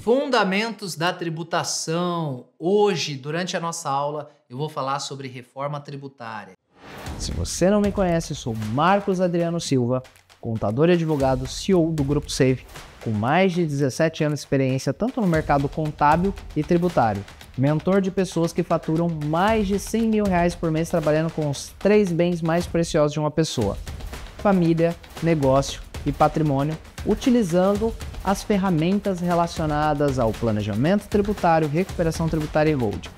Fundamentos da tributação. Hoje, durante a nossa aula, eu vou falar sobre reforma tributária. Se você não me conhece, sou Marcos Adriano Silva, contador e advogado, CEO do Grupo Save, com mais de 17 anos de experiência tanto no mercado contábil e tributário. Mentor de pessoas que faturam mais de 100 mil reais por mês trabalhando com os 3 bens mais preciosos de uma pessoa: família, negócio e patrimônio, utilizando as ferramentas relacionadas ao planejamento tributário, recuperação tributária e holding.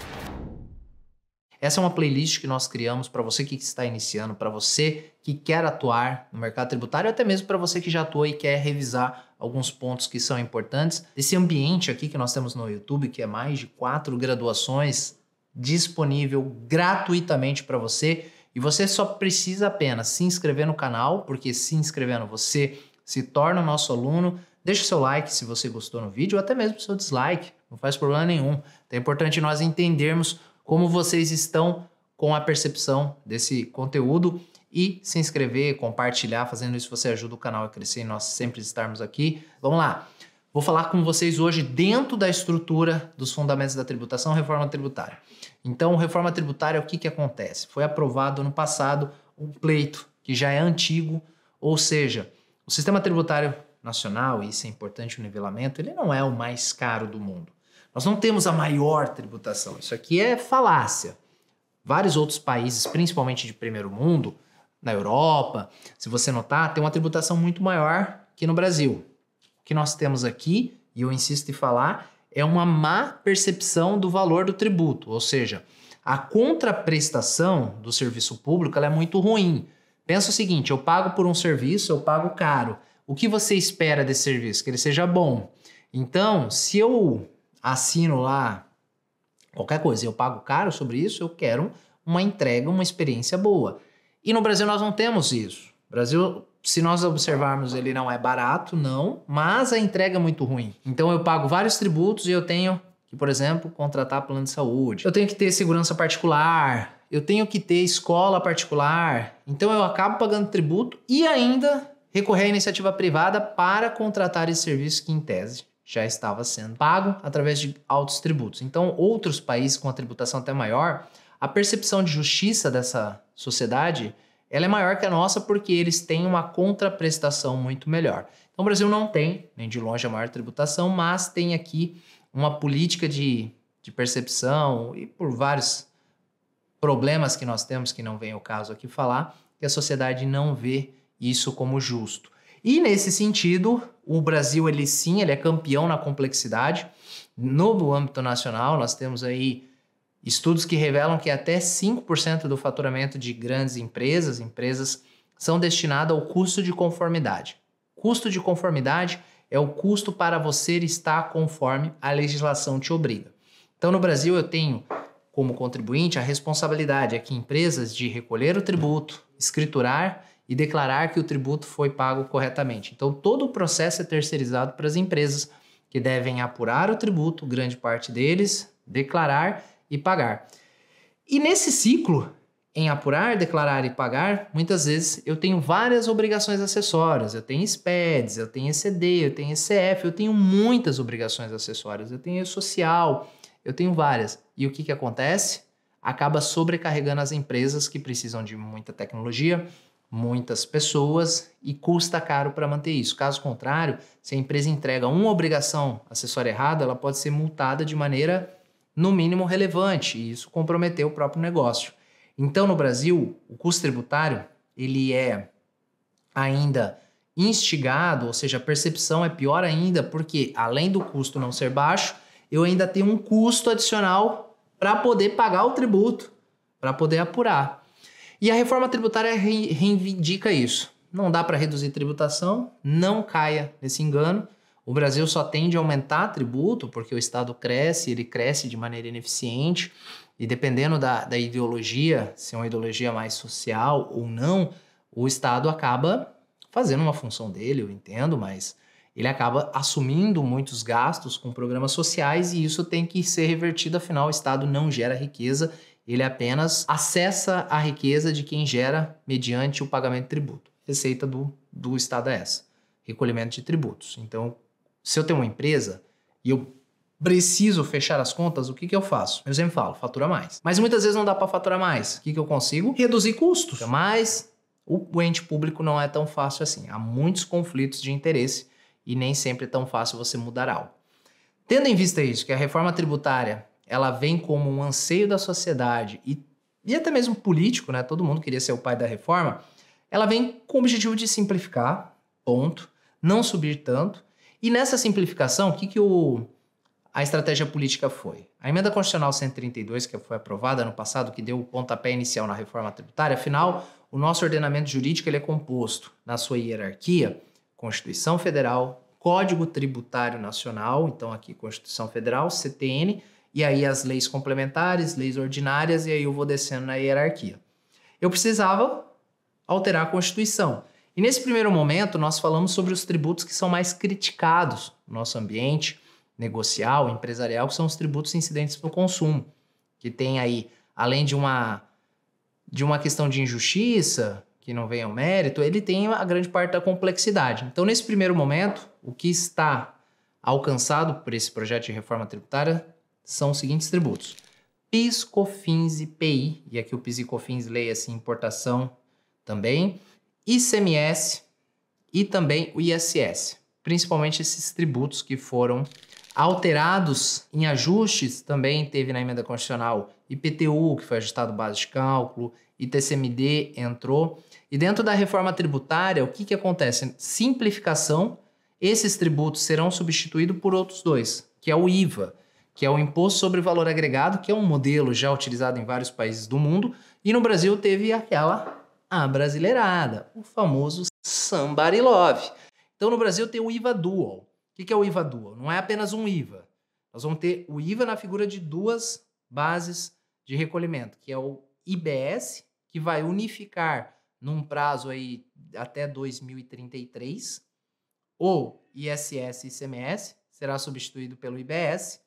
Essa é uma playlist que nós criamos para você que está iniciando, para você que quer atuar no mercado tributário, até mesmo para você que já atua e quer revisar alguns pontos que são importantes. Esse ambiente aqui que nós temos no YouTube, que é mais de 4 graduações, disponível gratuitamente para você. E você só precisa apenas se inscrever no canal, porque se inscrevendo você se torna nosso aluno. Deixa o seu like se você gostou no vídeo, ou até mesmo o seu dislike, não faz problema nenhum. É importante nós entendermos como vocês estão com a percepção desse conteúdo e se inscrever, compartilhar. Fazendo isso você ajuda o canal a crescer e nós sempre estarmos aqui. Vamos lá, vou falar com vocês hoje dentro da estrutura dos fundamentos da tributação, reforma tributária. Então, reforma tributária, o que acontece? Foi aprovado ano passado um pleito que já é antigo, ou seja, o sistema tributário nacional, e isso é importante o nivelamento, ele não é o mais caro do mundo. Nós não temos a maior tributação, isso aqui é falácia. Vários outros países, principalmente de primeiro mundo, na Europa, se você notar, tem uma tributação muito maior que no Brasil. O que nós temos aqui, e eu insisto em falar, é uma má percepção do valor do tributo, ou seja, a contraprestação do serviço público ela é muito ruim. Pensa o seguinte, eu pago por um serviço, eu pago caro. O que você espera desse serviço? Que ele seja bom. Então, se eu assino lá qualquer coisa e eu pago caro sobre isso, eu quero uma entrega, uma experiência boa. E no Brasil nós não temos isso. O Brasil, se nós observarmos, ele não é barato, não, mas a entrega é muito ruim. Então eu pago vários tributos e eu tenho que, por exemplo, contratar plano de saúde. Eu tenho que ter segurança particular, eu tenho que ter escola particular. Então eu acabo pagando tributo e ainda recorrer à iniciativa privada para contratar esse serviço que, em tese, já estava sendo pago através de altos tributos. Então, outros países com a tributação até maior, a percepção de justiça dessa sociedade ela é maior que a nossa porque eles têm uma contraprestação muito melhor. Então, o Brasil não tem, nem de longe, a maior tributação, mas tem aqui uma política de percepção e por vários problemas que nós temos, que não vem ao caso aqui falar, que a sociedade não vê isso como justo. E nesse sentido, o Brasil, ele é campeão na complexidade. No âmbito nacional, nós temos aí estudos que revelam que até 5% do faturamento de grandes empresas são destinados ao custo de conformidade. Custo de conformidade é o custo para você estar conforme a legislação te obriga. Então, no Brasil, eu tenho como contribuinte a responsabilidade aqui em empresas de recolher o tributo, escriturar e declarar que o tributo foi pago corretamente. Então, todo o processo é terceirizado para as empresas que devem apurar o tributo, grande parte deles, declarar e pagar. E nesse ciclo, em apurar, declarar e pagar, muitas vezes eu tenho várias obrigações acessórias. Eu tenho SPEDs, eu tenho ECD, eu tenho ECF, eu tenho muitas obrigações acessórias. Eu tenho social, eu tenho várias. E o que acontece? Acaba sobrecarregando as empresas que precisam de muita tecnologia, muitas pessoas e custa caro para manter isso. Caso contrário, se a empresa entrega uma obrigação acessória errada, ela pode ser multada de maneira, no mínimo, relevante e isso comprometer o próprio negócio. Então, no Brasil, o custo tributário ele é ainda instigado, ou seja, a percepção é pior ainda porque, além do custo não ser baixo, eu ainda tenho um custo adicional para poder pagar o tributo, para poder apurar. E a reforma tributária reivindica isso. Não dá para reduzir tributação, não caia nesse engano. O Brasil só tende a aumentar tributo porque o Estado cresce, ele cresce de maneira ineficiente e dependendo da ideologia, se é uma ideologia mais social ou não, o Estado acaba fazendo uma função dele, eu entendo, mas ele acaba assumindo muitos gastos com programas sociais e isso tem que ser revertido, afinal o Estado não gera riqueza, ele apenas acessa a riqueza de quem gera mediante o pagamento de tributo. Receita do Estado é essa, recolhimento de tributos. Então, se eu tenho uma empresa, e eu preciso fechar as contas, o que eu faço? Eu sempre falo, fatura mais. Mas muitas vezes não dá para faturar mais. O que eu consigo? Reduzir custos. Mas o ente público não é tão fácil assim. Há muitos conflitos de interesse e nem sempre é tão fácil você mudar algo. Tendo em vista isso, que a reforma tributária ela vem como um anseio da sociedade e até mesmo político, né? Todo mundo queria ser o pai da reforma. Ela vem com o objetivo de simplificar, ponto, não subir tanto. E nessa simplificação, o que a estratégia política foi? A emenda constitucional 132, que foi aprovada ano passado, que deu o pontapé inicial na reforma tributária, afinal, o nosso ordenamento jurídico ele é composto, na sua hierarquia, Constituição Federal, Código Tributário Nacional, então aqui Constituição Federal, CTN, e aí as leis complementares, leis ordinárias, e aí eu vou descendo na hierarquia. Eu precisava alterar a Constituição. E nesse primeiro momento, nós falamos sobre os tributos que são mais criticados no nosso ambiente negocial, empresarial, que são os tributos incidentes no consumo, que tem aí, além de uma questão de injustiça, que não vem ao mérito, ele tem a grande parte da complexidade. Então, nesse primeiro momento, o que está alcançado por esse projeto de reforma tributária são os seguintes tributos: PIS, COFINS e IPI, e aqui o PIS e COFINS leia-se importação também, ICMS e também o ISS, principalmente esses tributos que foram alterados em ajustes, também teve na emenda constitucional IPTU, que foi ajustado base de cálculo, ITCMD entrou. E dentro da reforma tributária, o que acontece? Simplificação, esses tributos serão substituídos por outros dois, que é o IVA, que é o Imposto sobre Valor Agregado, que é um modelo já utilizado em vários países do mundo, e no Brasil teve aquela abrasileirada, o famoso Somebody Love. Então no Brasil tem o IVA Dual. O que é o IVA Dual? Não é apenas um IVA. Nós vamos ter o IVA na figura de duas bases de recolhimento, que é o IBS, que vai unificar num prazo aí até 2033, ou ISS e ICMS, será substituído pelo IBS,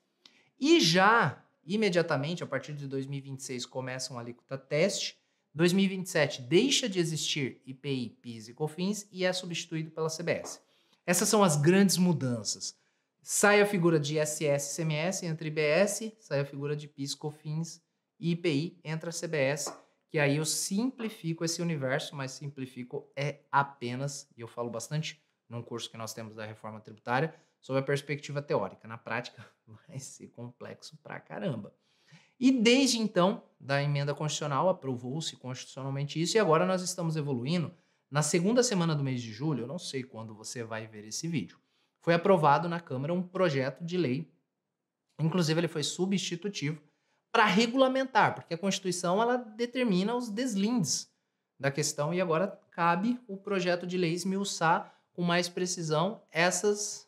e já imediatamente, a partir de 2026, começa uma alíquota teste, 2027 deixa de existir IPI, PIS e COFINS e é substituído pela CBS. Essas são as grandes mudanças. Sai a figura de ISS e ICMS, entra IBS, sai a figura de PIS, COFINS e IPI, entra a CBS, que aí eu simplifico esse universo, mas simplifico apenas, e eu falo bastante num curso que nós temos da reforma tributária, sobre a perspectiva teórica. Na prática, vai ser complexo pra caramba. E desde então, da emenda constitucional, aprovou-se constitucionalmente isso, e agora nós estamos evoluindo. Na segunda semana do mês de julho, eu não sei quando você vai ver esse vídeo, foi aprovado na Câmara um projeto de lei, inclusive ele foi substitutivo, para regulamentar, porque a Constituição ela determina os deslindes da questão e agora cabe o projeto de lei esmiuçar com mais precisão essas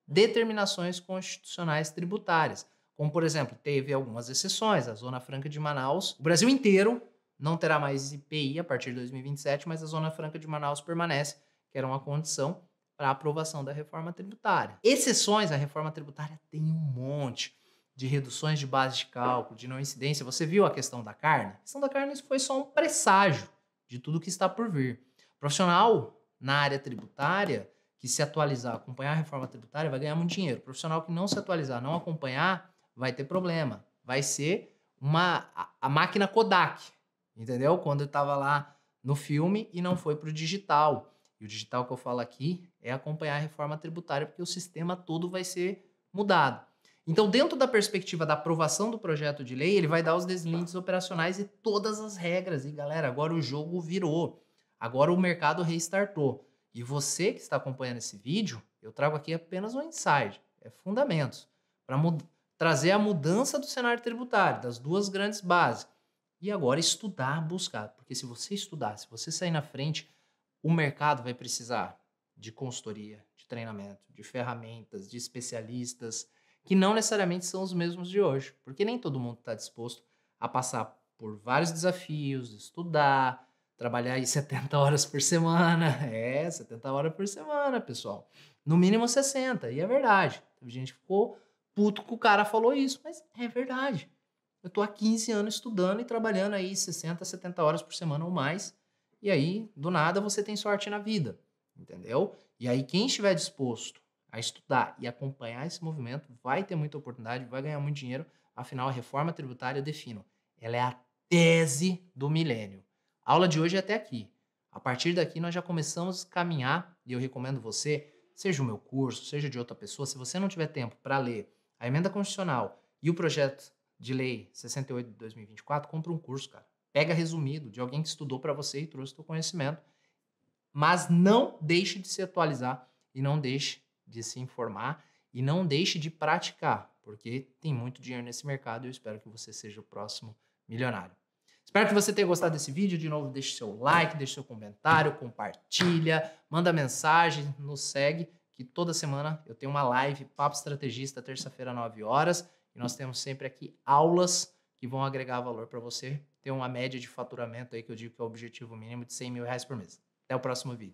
determinações constitucionais tributárias. Como, por exemplo, teve algumas exceções, a Zona Franca de Manaus, o Brasil inteiro não terá mais IPI a partir de 2027, mas a Zona Franca de Manaus permanece, que era uma condição para a aprovação da reforma tributária. Exceções, a reforma tributária tem um monte de reduções de base de cálculo, de não incidência. Você viu a questão da carne? A questão da carne foi só um presságio de tudo que está por vir. O profissional na área tributária que se atualizar, acompanhar a reforma tributária, vai ganhar muito dinheiro. O profissional que não se atualizar, não acompanhar, vai ter problema. Vai ser a máquina Kodak, entendeu? Quando eu estava lá no filme e não foi para o digital. E o digital que eu falo aqui é acompanhar a reforma tributária, porque o sistema todo vai ser mudado. Então, dentro da perspectiva da aprovação do projeto de lei, ele vai dar os deslindes operacionais e todas as regras. E, galera, agora o jogo virou. Agora o mercado restartou. E você que está acompanhando esse vídeo, eu trago aqui apenas um insight, fundamentos, para trazer a mudança do cenário tributário, das duas grandes bases. E agora estudar, buscar. Porque se você estudar, se você sair na frente, o mercado vai precisar de consultoria, de treinamento, de ferramentas, de especialistas, que não necessariamente são os mesmos de hoje. Porque nem todo mundo está disposto a passar por vários desafios, estudar, trabalhar aí 70 horas por semana. 70 horas por semana, pessoal. No mínimo 60, e é verdade. Teve gente que ficou puto que o cara falou isso, mas é verdade. Eu tô há 15 anos estudando e trabalhando aí 60, 70 horas por semana ou mais. E aí, do nada, você tem sorte na vida, entendeu? E aí, quem estiver disposto a estudar e acompanhar esse movimento, vai ter muita oportunidade, vai ganhar muito dinheiro. Afinal, a reforma tributária, eu defino, ela é a tese do milênio. A aula de hoje é até aqui. A partir daqui, nós já começamos a caminhar, e eu recomendo você, seja o meu curso, seja de outra pessoa, se você não tiver tempo para ler a emenda constitucional e o projeto de lei 68 de 2024, compra um curso, cara. Pega resumido de alguém que estudou para você e trouxe o seu conhecimento, mas não deixe de se atualizar e não deixe de se informar e não deixe de praticar, porque tem muito dinheiro nesse mercado e eu espero que você seja o próximo milionário. Espero que você tenha gostado desse vídeo. De novo, deixe seu like, deixe seu comentário, compartilha, manda mensagem, nos segue, que toda semana eu tenho uma live Papo Estrategista, terça-feira, 9 horas, e nós temos sempre aqui aulas que vão agregar valor para você ter uma média de faturamento aí que eu digo que é o objetivo mínimo de R$100 mil por mês. Até o próximo vídeo.